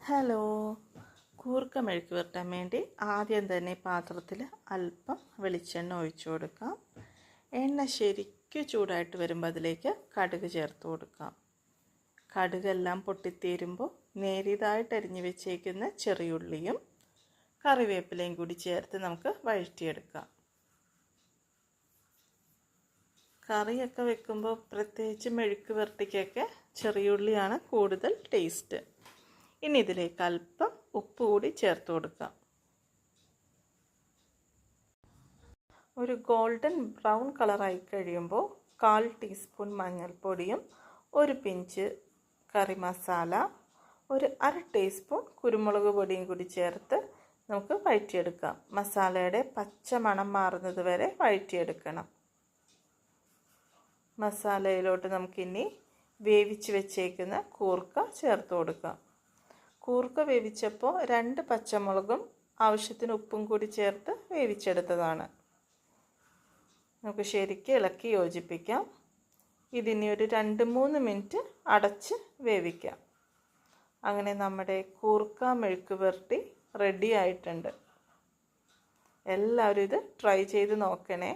Hello, കൂർക്ക മെഴുക്ക് പുരട്ടാൻ വേണ്ടി ആദ്യം തന്നെ പാത്രത്തിൽ അല്പം വെളിച്ചെണ്ണ ഒഴിച്ചു കൊടുക്കാം. എണ്ണ ശരിക്കും ചൂടായിട്ട് വരുമ്പോൾ അതിലേക്ക് കടുക് ചേർത്ത് കൊടുക്കാം. കടുകെല്ലാം പൊട്ടിത്തീരുമ്പോൾ നേരിയതായിട്ട് അരിഞ്ഞു വെച്ചേക്കുന്ന ചെറിയുള്ളിയും കറിവേപ്പിലയും കൂടി ചേർത്ത് നമുക്ക് വഴറ്റിയെടുക്കാം. കറിയൊക്കെ വെക്കുമ്പോൾ പ്രത്യേകിച്ച് മെഴുക്ക് പുരട്ടിക്കൊക്കെ ചെറിയുള്ളിയാണ് കൂടുതൽ ടേസ്റ്റ്. ഇനി ഇതിലേക്ക് അല്പം ഉപ്പ് കൂടി ചേർത്ത് കൊടുക്കാം. ഒരു ഗോൾഡൻ ബ്രൗൺ കളറായി കഴിയുമ്പോൾ 1/4 ടീസ്പൂൺ മഞ്ഞൾപ്പൊടിയും 1 പിഞ്ച് കറി മസാല, 1/2 ടീസ്പൂൺ കുരുമുളക് പൊടിയും കൂടി ചേർത്ത് നമുക്ക് വഴറ്റിയെടുക്കാം. മസാലയുടെ പച്ച മണം മാറുന്നത് വരെ വഴറ്റിയെടുക്കണം. മസാലയിലോട്ട് നമുക്കിനി വേവിച്ച് വെച്ചേക്കുന്ന കൂർക്ക ചേർത്ത് കൊടുക്കാം. കൂർക്ക വേവിച്ചപ്പോൾ 2 പച്ചമുളകും ആവശ്യത്തിന് ഉപ്പും കൂടി ചേർത്ത് വേവിച്ചെടുത്തതാണ്. നമുക്ക് ശരിക്കും ഇളക്കി യോജിപ്പിക്കാം. ഇതിനി ഒരു 2-3 മിനിറ്റ് അടച്ച് വേവിക്കാം. അങ്ങനെ നമ്മുടെ കൂർക്ക മെഴുക്ക് പുരട്ടി റെഡി ആയിട്ടുണ്ട്. എല്ലാവരും ഇത് ട്രൈ ചെയ്ത് നോക്കണേ.